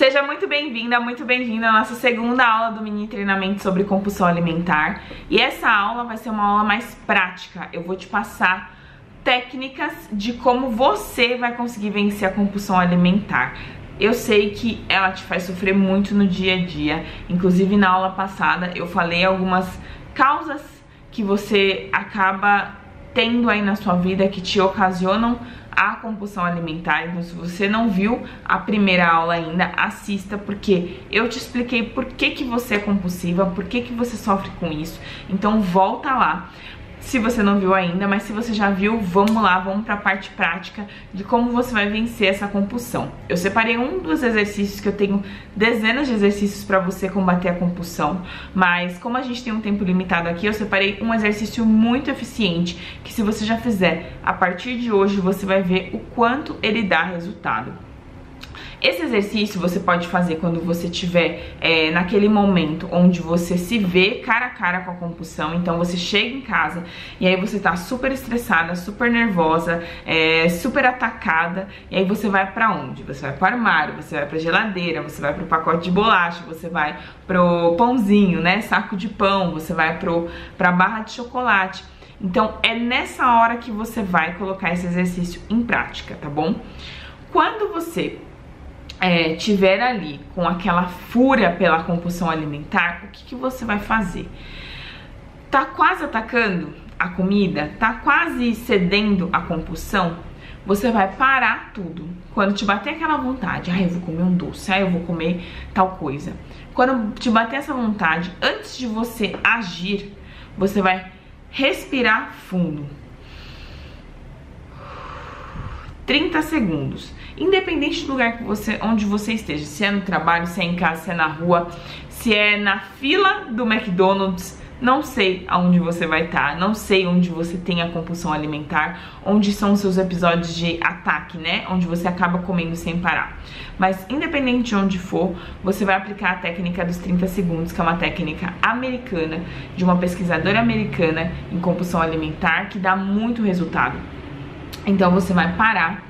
Seja muito bem-vinda, muito bem-vindo à nossa segunda aula do mini treinamento sobre compulsão alimentar. E essa aula vai ser uma aula mais prática. Eu vou te passar técnicas de como você vai conseguir vencer a compulsão alimentar. Eu sei que ela te faz sofrer muito no dia a dia. Inclusive na aula passada eu falei algumas causas que você acaba tendo aí na sua vida que te ocasionam a compulsão alimentar. Então, se você não viu a primeira aula ainda, assista, porque eu te expliquei por que você é compulsiva, por que você sofre com isso. Então volta lá se você não viu ainda, mas se você já viu, vamos lá, vamos para a parte prática de como você vai vencer essa compulsão. Eu separei um dos exercícios, que eu tenho dezenas de exercícios para você combater a compulsão, mas como a gente tem um tempo limitado aqui, eu separei um exercício muito eficiente, que se você já fizer a partir de hoje, você vai ver o quanto ele dá resultado. Esse exercício você pode fazer quando você estiver naquele momento onde você se vê cara a cara com a compulsão. Então você chega em casa e aí você tá super estressada, super nervosa, super atacada. E aí você vai pra onde? Você vai pro armário, você vai pra geladeira, você vai pro pacote de bolacha, você vai pro pãozinho, né? Saco de pão, você vai pra barra de chocolate. Então é nessa hora que você vai colocar esse exercício em prática, tá bom? Quando você tiver ali com aquela fúria pela compulsão alimentar, o que você vai fazer? Tá quase atacando a comida? Tá quase cedendo à compulsão? Você vai parar tudo. Quando te bater aquela vontade, eu vou comer um doce, eu vou comer tal coisa. Quando te bater essa vontade, antes de você agir, você vai respirar fundo. 30 segundos. Independente do lugar que onde você esteja, se é no trabalho, se é em casa, se é na rua, se é na fila do McDonald's, não sei aonde você vai estar, não sei onde você tem a compulsão alimentar, onde são os seus episódios de ataque, né? Onde você acaba comendo sem parar. Mas independente de onde for, você vai aplicar a técnica dos 30 segundos, que é uma técnica americana, de uma pesquisadora americana em compulsão alimentar, que dá muito resultado. Então você vai parar,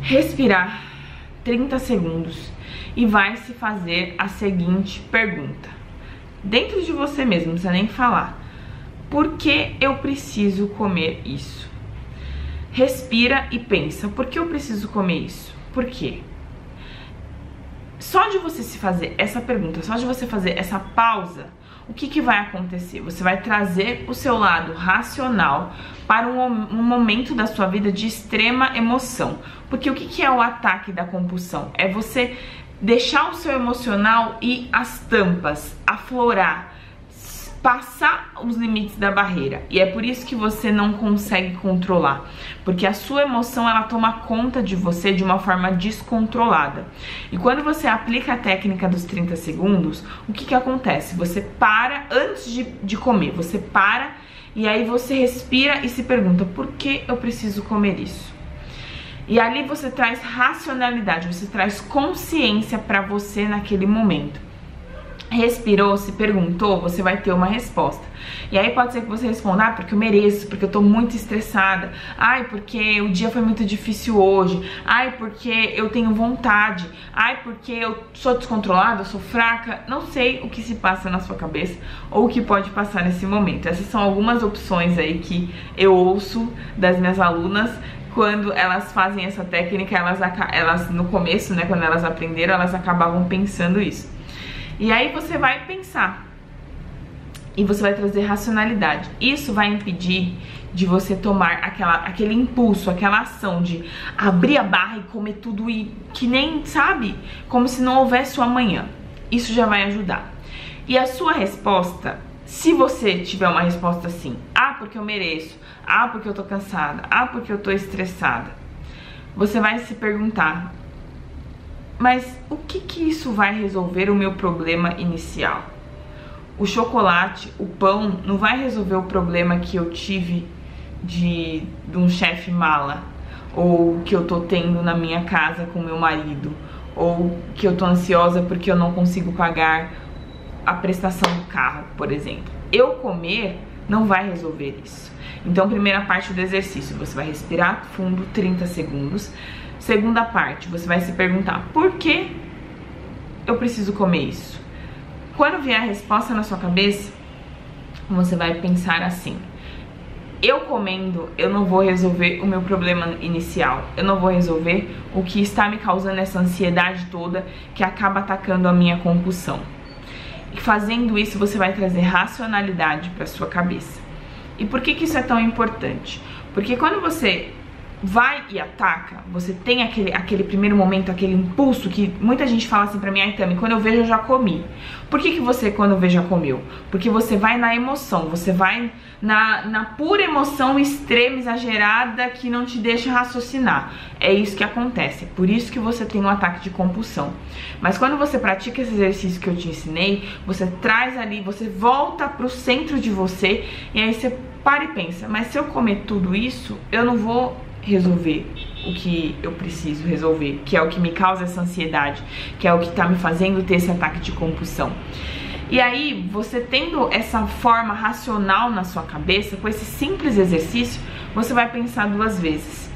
respirar 30 segundos e vai se fazer a seguinte pergunta. Dentro de você mesmo, não precisa nem falar. Por que eu preciso comer isso? Respira e pensa, por que eu preciso comer isso? Por quê? Só de você se fazer essa pergunta, só de você fazer essa pausa, o que vai acontecer? Você vai trazer o seu lado racional para um momento da sua vida de extrema emoção. Porque o que é o ataque da compulsão? É você deixar o seu emocional ir às tampas, aflorar, passar os limites da barreira. E é por isso que você não consegue controlar, porque a sua emoção, ela toma conta de você de uma forma descontrolada. E quando você aplica a técnica dos 30 segundos, o que acontece? Você para antes de comer, você para e aí você respira e se pergunta, por que eu preciso comer isso? E ali você traz racionalidade, você traz consciência para você naquele momento. Respirou, se perguntou, você vai ter uma resposta. E aí pode ser que você responda, porque eu mereço, porque eu tô muito estressada, porque o dia foi muito difícil hoje, porque eu tenho vontade, porque eu sou descontrolada, eu sou fraca. Não sei o que se passa na sua cabeça ou o que pode passar nesse momento. Essas são algumas opções aí que eu ouço das minhas alunas. Quando elas fazem essa técnica, elas no começo, né, quando elas aprenderam, elas acabavam pensando isso. E aí você vai pensar e você vai trazer racionalidade. Isso vai impedir de você tomar aquele impulso, aquela ação de abrir a barra e comer tudo e que nem, sabe, como se não houvesse o amanhã. Isso já vai ajudar. E a sua resposta, se você tiver uma resposta assim, porque eu mereço, porque eu tô cansada, porque eu tô estressada, você vai se perguntar, mas o que isso vai resolver o meu problema inicial? O chocolate, o pão, não vai resolver o problema que eu tive de um chefe mala, ou que eu tô tendo na minha casa com meu marido, ou que eu tô ansiosa porque eu não consigo pagar a prestação do carro, por exemplo. Eu comer não vai resolver isso. Então, primeira parte do exercício, você vai respirar fundo 30 segundos. Segunda parte, você vai se perguntar, por que eu preciso comer isso? Quando vier a resposta na sua cabeça, você vai pensar assim: eu comendo, eu não vou resolver o meu problema inicial, eu não vou resolver o que está me causando essa ansiedade toda que acaba atacando a minha compulsão. E fazendo isso, você vai trazer racionalidade para sua cabeça. E por que isso é tão importante? Porque quando você vai e ataca, você tem aquele primeiro momento, aquele impulso que muita gente fala assim pra mim: ai, Tami, quando eu vejo eu já comi. Por que você quando vê já comeu? Porque você vai na emoção, você vai na pura emoção extrema, exagerada, que não te deixa raciocinar. É isso que acontece, por isso que você tem um ataque de compulsão. Mas quando você pratica esse exercício que eu te ensinei, você traz ali, você volta pro centro de você, e aí você para e pensa: mas se eu comer tudo isso, eu não vou resolver o que eu preciso resolver, que é o que me causa essa ansiedade, que é o que tá me fazendo ter esse ataque de compulsão. E aí, você tendo essa forma racional na sua cabeça, com esse simples exercício, você vai pensar 2 vezes.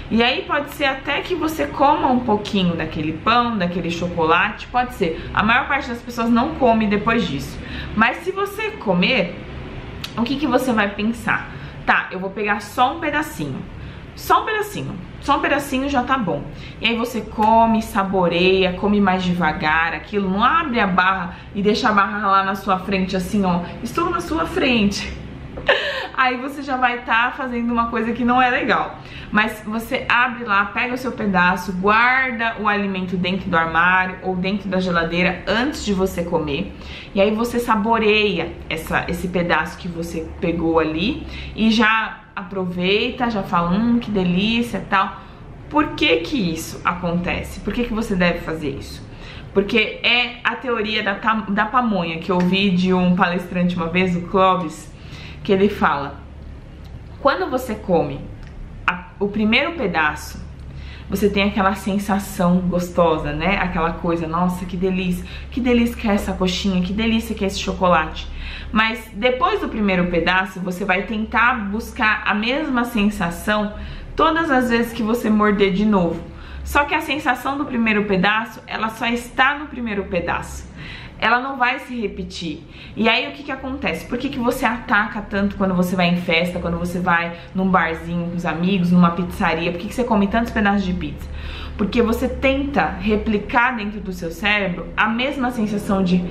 E aí pode ser até que você coma um pouquinho daquele pão, daquele chocolate, pode ser. A maior parte das pessoas não come depois disso. Mas se você comer, o que você vai pensar? Tá, eu vou pegar só um pedacinho. Só um pedacinho já tá bom. E aí você come, saboreia, come mais devagar aquilo, não abre a barra e deixa a barra lá na sua frente assim, ó, estou na sua frente. Aí você já vai estar fazendo uma coisa que não é legal. Mas você abre lá, pega o seu pedaço, guarda o alimento dentro do armário ou dentro da geladeira antes de você comer. E aí você saboreia esse pedaço que você pegou ali e já aproveita, já fala: que delícia e tal. Por que isso acontece? Por que você deve fazer isso? Porque é a teoria da pamonha, que eu ouvi de um palestrante uma vez, o Clóvis, que ele fala: quando você come o primeiro pedaço, você tem aquela sensação gostosa, né? Aquela coisa: nossa, que delícia que é essa coxinha, que delícia que é esse chocolate. Mas depois do primeiro pedaço, você vai tentar buscar a mesma sensação todas as vezes que você morder de novo. Só que a sensação do primeiro pedaço, ela só está no primeiro pedaço. Ela não vai se repetir. E aí o que acontece? Por que você ataca tanto quando você vai em festa, quando você vai num barzinho com os amigos, numa pizzaria? Por que você come tantos pedaços de pizza? Porque você tenta replicar dentro do seu cérebro a mesma sensação de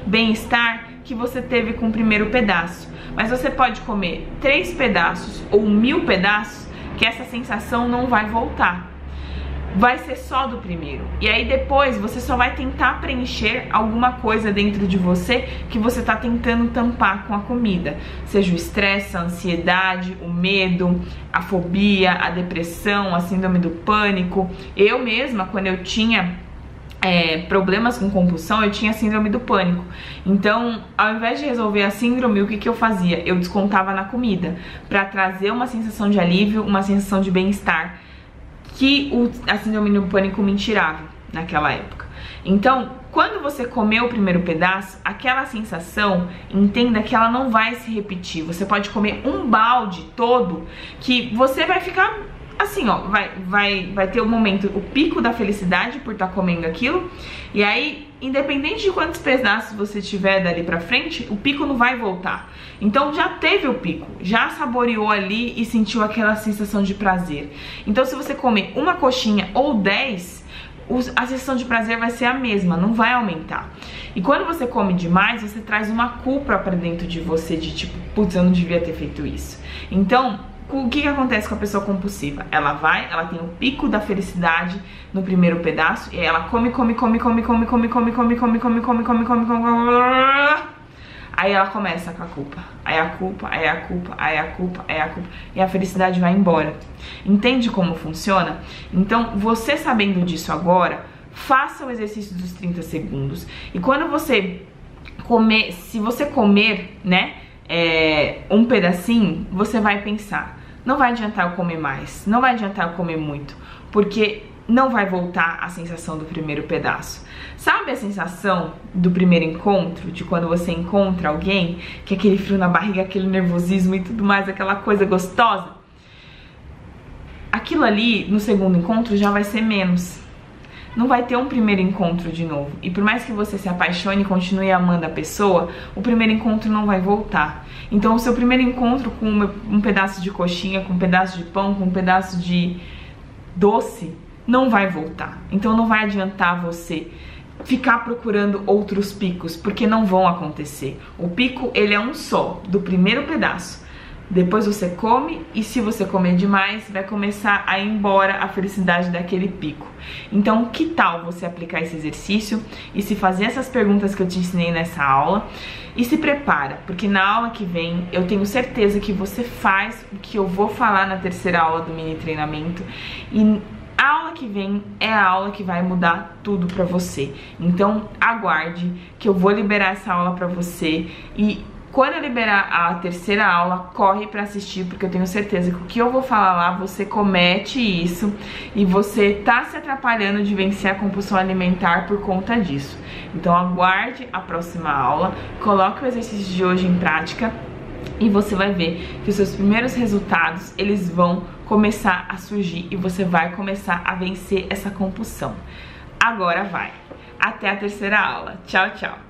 bem-estar que você teve com o primeiro pedaço. Mas você pode comer 3 pedaços ou 1000 pedaços que essa sensação não vai voltar. Vai ser só do primeiro. E aí depois você só vai tentar preencher alguma coisa dentro de você que você tá tentando tampar com a comida. Seja o estresse, a ansiedade, o medo, a fobia, a depressão, a síndrome do pânico. Eu mesma, quando eu tinha problemas com compulsão, eu tinha síndrome do pânico. Então, ao invés de resolver a síndrome, o que eu fazia? Eu descontava na comida, pra trazer uma sensação de alívio, uma sensação de bem-estar que a síndrome do pânico me tirava naquela época. Então, quando você comer o primeiro pedaço, aquela sensação, entenda que ela não vai se repetir. Você pode comer um balde todo que você vai ficar assim, ó, vai ter o momento, o pico da felicidade por estar comendo aquilo. E aí, independente de quantos pedaços você tiver dali pra frente, o pico não vai voltar. Então já teve o pico, já saboreou ali e sentiu aquela sensação de prazer. Então se você comer uma coxinha ou 10, a sensação de prazer vai ser a mesma, não vai aumentar. E quando você come demais, você traz uma culpa pra dentro de você, de tipo, putz, eu não devia ter feito isso. Então, o que acontece com a pessoa compulsiva? Ela tem o pico da felicidade no primeiro pedaço, e aí ela come. Aí ela começa com a culpa. Aí a culpa, e a felicidade vai embora. Entende como funciona? Então, você sabendo disso agora, faça o exercício dos 30 segundos. E quando você comer, se você comer, né, um pedacinho, você vai pensar: não vai adiantar eu comer mais, não vai adiantar eu comer muito, porque não vai voltar a sensação do primeiro pedaço. Sabe a sensação do primeiro encontro, de quando você encontra alguém, que é aquele frio na barriga, aquele nervosismo e tudo mais, aquela coisa gostosa? Aquilo ali, no segundo encontro, já vai ser menos. não vai ter um primeiro encontro de novo. E por mais que você se apaixone e continue amando a pessoa, o primeiro encontro não vai voltar. Então o seu primeiro encontro com um pedaço de coxinha, com um pedaço de pão, com um pedaço de doce, não vai voltar. Então não vai adiantar você ficar procurando outros picos, porque não vão acontecer. O pico, ele é um só, do primeiro pedaço. Depois você come, e se você comer demais, vai começar a ir embora a felicidade daquele pico. Então, que tal você aplicar esse exercício e se fazer essas perguntas que eu te ensinei nessa aula? E se prepara, porque na aula que vem eu tenho certeza que você faz o que eu vou falar na terceira aula do mini treinamento. E a aula que vem é a aula que vai mudar tudo pra você. Então aguarde que eu vou liberar essa aula pra você, e quando eu liberar a terceira aula, corre pra assistir, porque eu tenho certeza que o que eu vou falar lá, você comete isso e você tá se atrapalhando de vencer a compulsão alimentar por conta disso. Então aguarde a próxima aula, coloque o exercício de hoje em prática e você vai ver que os seus primeiros resultados, eles vão começar a surgir e você vai começar a vencer essa compulsão. Agora vai. Até a terceira aula. Tchau, tchau.